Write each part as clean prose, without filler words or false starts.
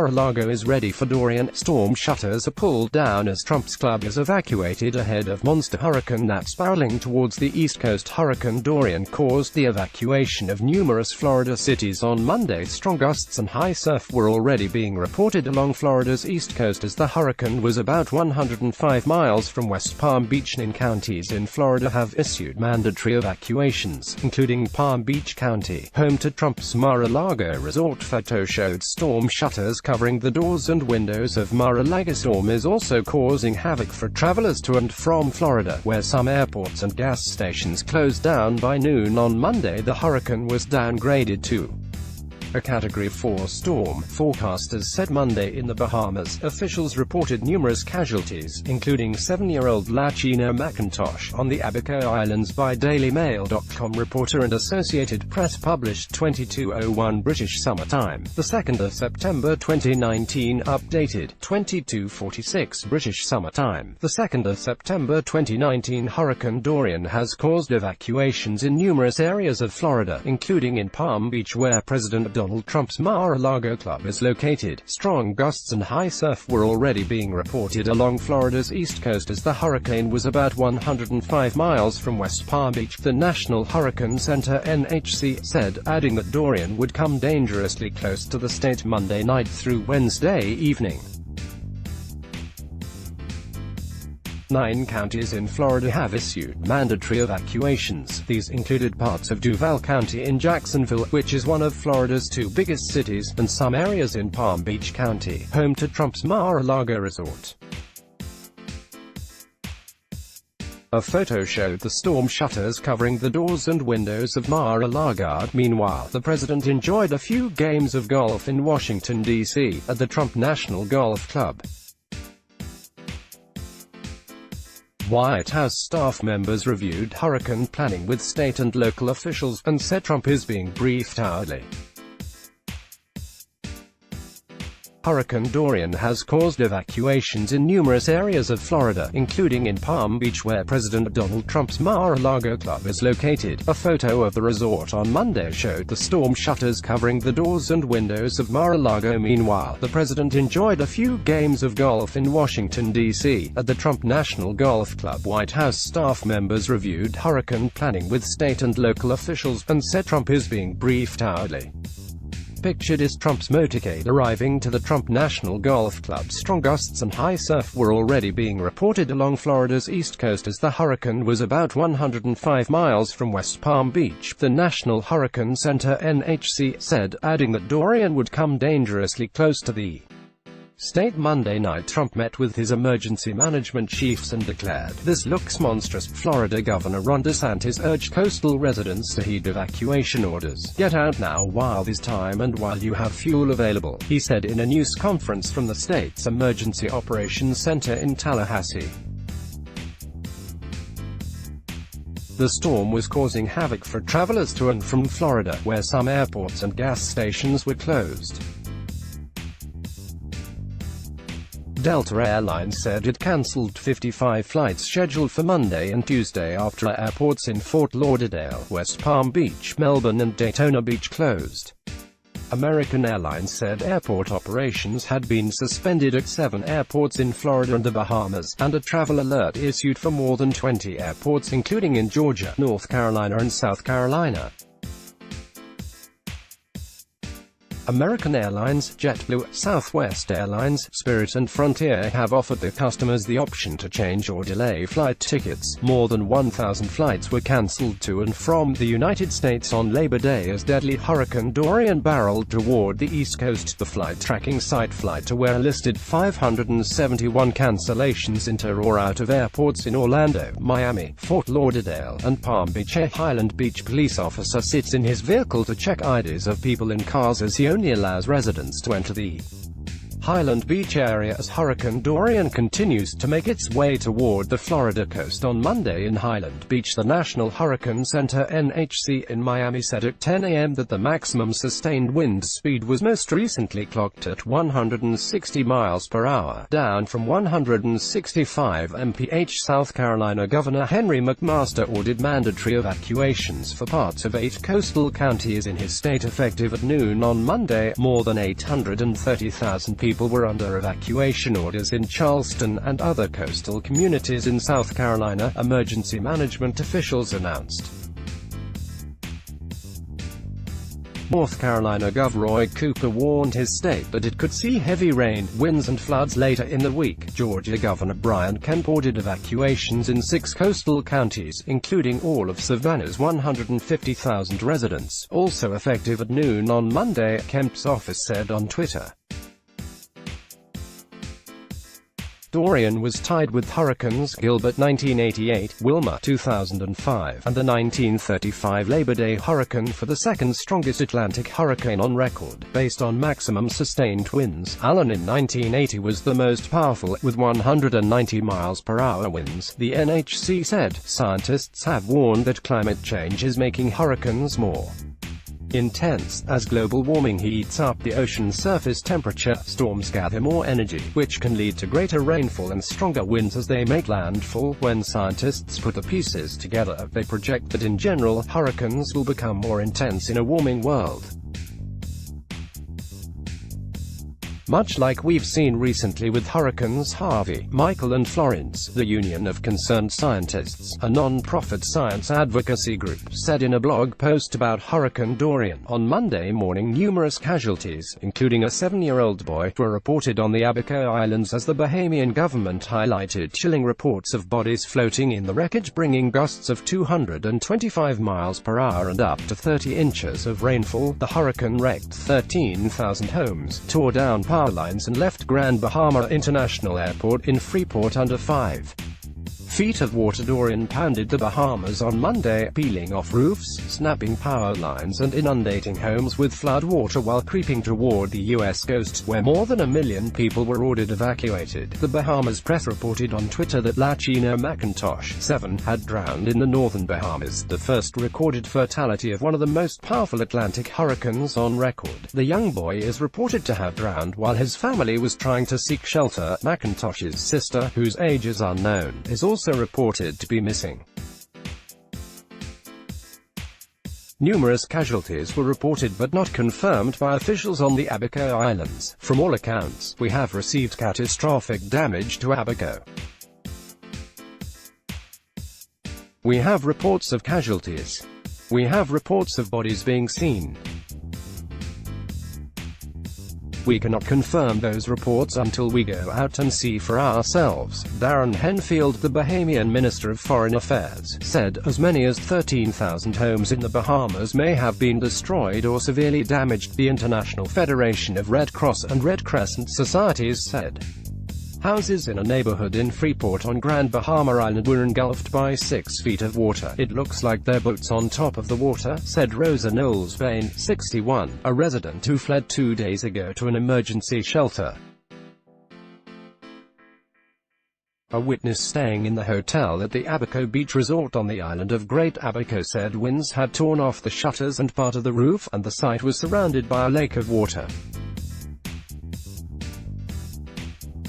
Mar-a-Lago is ready for Dorian. Storm shutters are pulled down as Trump's club is evacuated ahead of monster hurricane that's barreling towards the East Coast. Hurricane Dorian caused the evacuation of numerous Florida cities on Monday. Strong gusts and high surf were already being reported along Florida's East Coast as the hurricane was about 105 miles from West Palm Beach. 9 counties in Florida have issued mandatory evacuations, including Palm Beach County, home to Trump's Mar-a-Lago resort. Photo showed storm shutters covering the doors and windows of Mar-a-Lago. Storm is also causing havoc for travelers to and from Florida, where some airports and gas stations closed down by noon on Monday. The hurricane was downgraded to a Category 4 storm, forecasters said Monday. In the Bahamas, officials reported numerous casualties, including 7-year-old Lachina McIntosh, on the Abaco Islands. By DailyMail.com reporter and Associated Press published 22:01 British Summer Time, the 2nd of September 2019, updated 22:46 British Summer Time, the 2nd of September 2019. Hurricane Dorian has caused evacuations in numerous areas of Florida, including in Palm Beach, where President Donald Trump's Mar-a-Lago club is located. Strong gusts and high surf were already being reported along Florida's East Coast as the hurricane was about 105 miles from West Palm Beach, the National Hurricane Center (NHC) said, adding that Dorian would come dangerously close to the state Monday night through Wednesday evening. 9 counties in Florida have issued mandatory evacuations. These included parts of Duval County in Jacksonville, which is one of Florida's 2 biggest cities, and some areas in Palm Beach County, home to Trump's Mar-a-Lago resort. A photo showed the storm shutters covering the doors and windows of Mar-a-Lago. Meanwhile, the president enjoyed a few games of golf in Washington, D.C., at the Trump National Golf Club. White House staff members reviewed hurricane planning with state and local officials, and said Trump is being briefed hourly. Hurricane Dorian has caused evacuations in numerous areas of Florida, including in Palm Beach, where President Donald Trump's Mar-a-Lago club is located. A photo of the resort on Monday showed the storm shutters covering the doors and windows of Mar-a-Lago. Meanwhile, the president enjoyed a few games of golf in Washington, D.C., at the Trump National Golf Club. White House staff members reviewed hurricane planning with state and local officials, and said Trump is being briefed hourly. Pictured is Trump's motorcade arriving to the Trump National Golf Club. Strong gusts and high surf were already being reported along Florida's East Coast as the hurricane was about 105 miles from West Palm Beach, the National Hurricane Center (NHC) said, adding that Dorian would come dangerously close to the state Monday night. Trump met with his emergency management chiefs and declared, "This looks monstrous." Florida Governor Ron DeSantis urged coastal residents to heed evacuation orders. "Get out now while there's time and while you have fuel available," he said in a news conference from the state's Emergency Operations Center in Tallahassee. The storm was causing havoc for travelers to and from Florida, where some airports and gas stations were closed. Delta Airlines said it canceled 55 flights scheduled for Monday and Tuesday after airports in Fort Lauderdale, West Palm Beach, Melbourne and Daytona Beach closed. American Airlines said airport operations had been suspended at 7 airports in Florida and the Bahamas, and a travel alert issued for more than 20 airports including in Georgia, North Carolina and South Carolina. American Airlines, JetBlue, Southwest Airlines, Spirit and Frontier have offered their customers the option to change or delay flight tickets. More than 1,000 flights were cancelled to and from the United States on Labor Day as deadly Hurricane Dorian barreled toward the East Coast. The flight tracking site FlightAware listed 571 cancellations into or out of airports in Orlando, Miami, Fort Lauderdale, and Palm Beach. A Highland Beach police officer sits in his vehicle to check IDs of people in cars as he only allows residents to enter the Highland Beach area as Hurricane Dorian continues to make its way toward the Florida coast. On Monday in Highland Beach, the National Hurricane Center (NHC) in Miami said at 10 a.m. that the maximum sustained wind speed was most recently clocked at 160 miles per hour, down from 165 mph. South Carolina Governor Henry McMaster ordered mandatory evacuations for parts of 8 coastal counties in his state effective at noon on Monday. More than 830,000 people were under evacuation orders in Charleston and other coastal communities in South Carolina, emergency management officials announced. North Carolina Governor Roy Cooper warned his state that it could see heavy rain, winds and floods later in the week. Georgia Governor Brian Kemp ordered evacuations in 6 coastal counties, including all of Savannah's 150,000 residents. Also effective at noon on Monday, Kemp's office said on Twitter. Dorian was tied with hurricanes Gilbert 1988, Wilma 2005, and the 1935 Labor Day hurricane for the second strongest Atlantic hurricane on record. Based on maximum sustained winds, Allen in 1980 was the most powerful, with 190 miles per hour winds, the NHC said. Scientists have warned that climate change is making hurricanes more intense. As global warming heats up the ocean's surface temperature, storms gather more energy, which can lead to greater rainfall and stronger winds as they make landfall. When scientists put the pieces together, they project that in general, hurricanes will become more intense in a warming world. Much like we've seen recently with Hurricanes Harvey, Michael and Florence, the Union of Concerned Scientists, a non-profit science advocacy group, said in a blog post about Hurricane Dorian. On Monday morning, numerous casualties, including a 7-year-old boy, were reported on the Abaco Islands as the Bahamian government highlighted chilling reports of bodies floating in the wreckage, bringing gusts of 225 miles per hour and up to 30 inches of rainfall. The hurricane wrecked 13,000 homes, tore down power lines and left Grand Bahama International Airport in Freeport under 5 feet of water. Dorian pounded the Bahamas on Monday, peeling off roofs, snapping power lines and inundating homes with flood water while creeping toward the U.S. coast, where more than 1 million people were ordered evacuated. The Bahamas press reported on Twitter that Lachino McIntosh, 7, had drowned in the northern Bahamas, the first recorded fatality of one of the most powerful Atlantic hurricanes on record. The young boy is reported to have drowned while his family was trying to seek shelter. McIntosh's sister, whose age is unknown, is also reported to be missing. Numerous casualties were reported but not confirmed by officials on the Abaco Islands. From all accounts, we have received catastrophic damage to Abaco. We have reports of casualties. We have reports of bodies being seen. We cannot confirm those reports until we go out and see for ourselves, Darren Henfield, the Bahamian Minister of Foreign Affairs, said. As many as 13,000 homes in the Bahamas may have been destroyed or severely damaged, the International Federation of Red Cross and Red Crescent Societies said. Houses in a neighborhood in Freeport on Grand Bahama Island were engulfed by 6 feet of water. It looks like they're boats on top of the water, said Rosa Knowles-Bain, 61, a resident who fled 2 days ago to an emergency shelter. A witness staying in the hotel at the Abaco Beach Resort on the island of Great Abaco said winds had torn off the shutters and part of the roof, and the site was surrounded by a lake of water.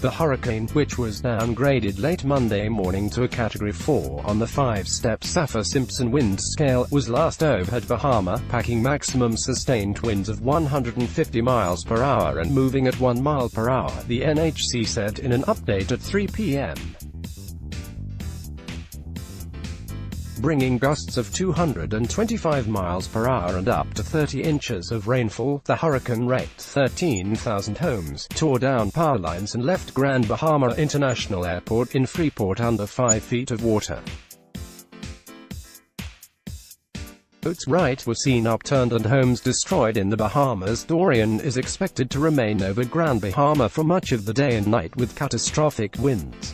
The hurricane, which was downgraded late Monday morning to a Category 4 on the 5-step Saffir-Simpson wind scale, was last overhead Bahama, packing maximum sustained winds of 150 miles per hour and moving at 1 mile per hour, the NHC said in an update at 3 p.m. Bringing gusts of 225 miles per hour and up to 30 inches of rainfall. The hurricane wrecked 13,000 homes, tore down power lines and left Grand Bahama International Airport in Freeport under 5 feet of water. Boats were seen upturned and homes destroyed in the Bahamas. Dorian is expected to remain over Grand Bahama for much of the day and night with catastrophic winds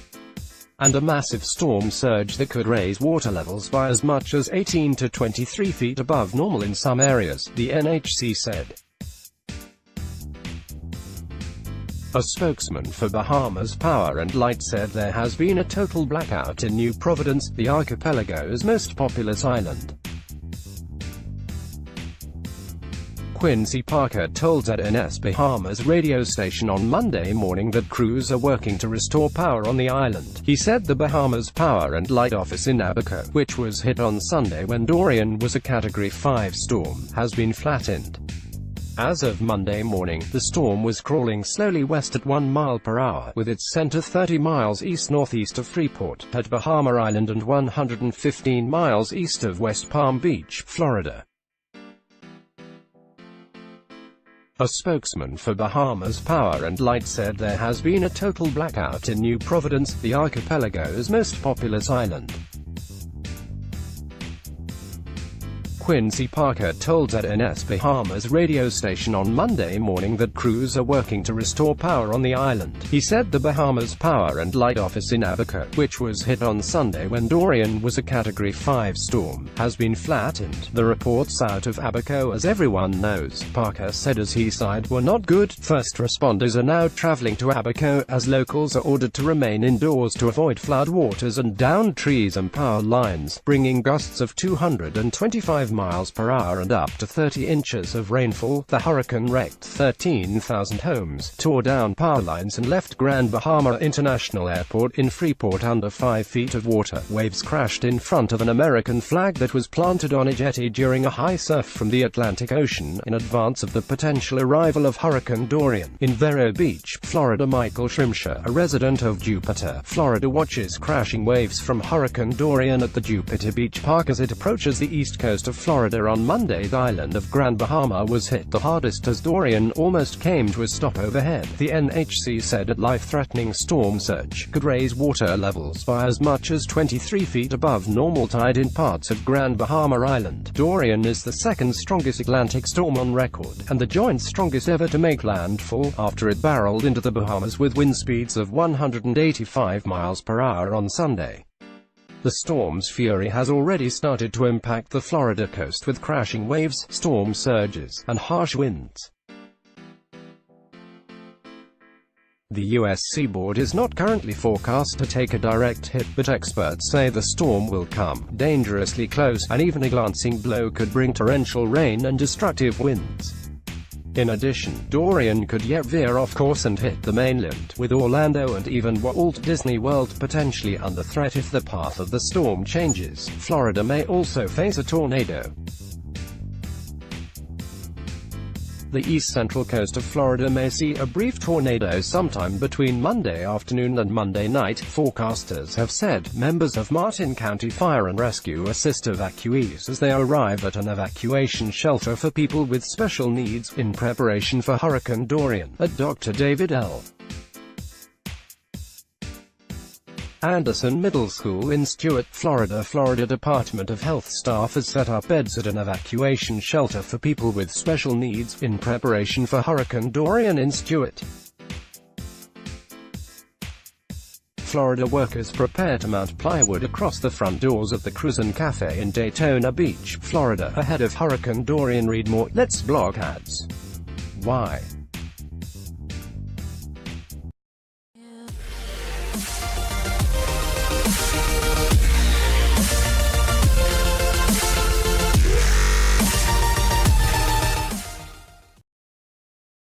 and a massive storm surge that could raise water levels by as much as 18 to 23 feet above normal in some areas, the NHC said. A spokesman for Bahamas Power and Light said there has been a total blackout in New Providence, the archipelago's most populous island. Quincy Parker told ZNS Bahamas radio station on Monday morning that crews are working to restore power on the island. He said the Bahamas Power and Light office in Abaco, which was hit on Sunday when Dorian was a Category 5 storm, has been flattened. As of Monday morning, the storm was crawling slowly west at 1 mile per hour, with its center 30 miles east-northeast of Freeport, at Bahama Island and 115 miles east of West Palm Beach, Florida. A spokesman for Bahamas Power and Light said there has been a total blackout in New Providence, the archipelago's most populous island. Quincy Parker told ZNS Bahamas radio station on Monday morning that crews are working to restore power on the island. He said the Bahamas Power and Light office in Abaco, which was hit on Sunday when Dorian was a Category 5 storm, has been flattened. The reports out of Abaco, as everyone knows, Parker said as he sighed, were not good. First responders are now traveling to Abaco, as locals are ordered to remain indoors to avoid floodwaters and downed trees and power lines, bringing gusts of 225 miles per hour and up to 30 inches of rainfall. The hurricane wrecked 13,000 homes, tore down power lines and left Grand Bahama International Airport in Freeport under 5 feet of water. Waves crashed in front of an American flag that was planted on a jetty during a high surf from the Atlantic Ocean in advance of the potential arrival of Hurricane Dorian. In Vero Beach, Florida, Michael Shrimsher, a resident of Jupiter, Florida, watches crashing waves from Hurricane Dorian at the Jupiter Beach Park as it approaches the east coast of Florida on Monday. The island of Grand Bahama was hit the hardest as Dorian almost came to a stop overhead. The NHC said a life-threatening storm surge could raise water levels by as much as 23 feet above normal tide in parts of Grand Bahama Island. Dorian is the second strongest Atlantic storm on record, and the joint strongest ever to make landfall, after it barreled into the Bahamas with wind speeds of 185 miles per hour on Sunday. The storm's fury has already started to impact the Florida coast with crashing waves, storm surges, and harsh winds. The U.S. seaboard is not currently forecast to take a direct hit, but experts say the storm will come dangerously close, and even a glancing blow could bring torrential rain and destructive winds. In addition, Dorian could yet veer off course and hit the mainland, with Orlando and even Walt Disney World potentially under threat if the path of the storm changes. Florida may also face a tornado. The east-central coast of Florida may see a brief tornado sometime between Monday afternoon and Monday night, forecasters have said. Members of Martin County Fire and Rescue assist evacuees as they arrive at an evacuation shelter for people with special needs, in preparation for Hurricane Dorian, at Dr. David L. Anderson Middle School in Stuart, Florida. Florida Department of Health staff has set up beds at an evacuation shelter for people with special needs, in preparation for Hurricane Dorian in Stuart. Florida workers prepare to mount plywood across the front doors of the Cruisin' Cafe in Daytona Beach, Florida, ahead of Hurricane Dorian. Read more. Let's blog ads. Why?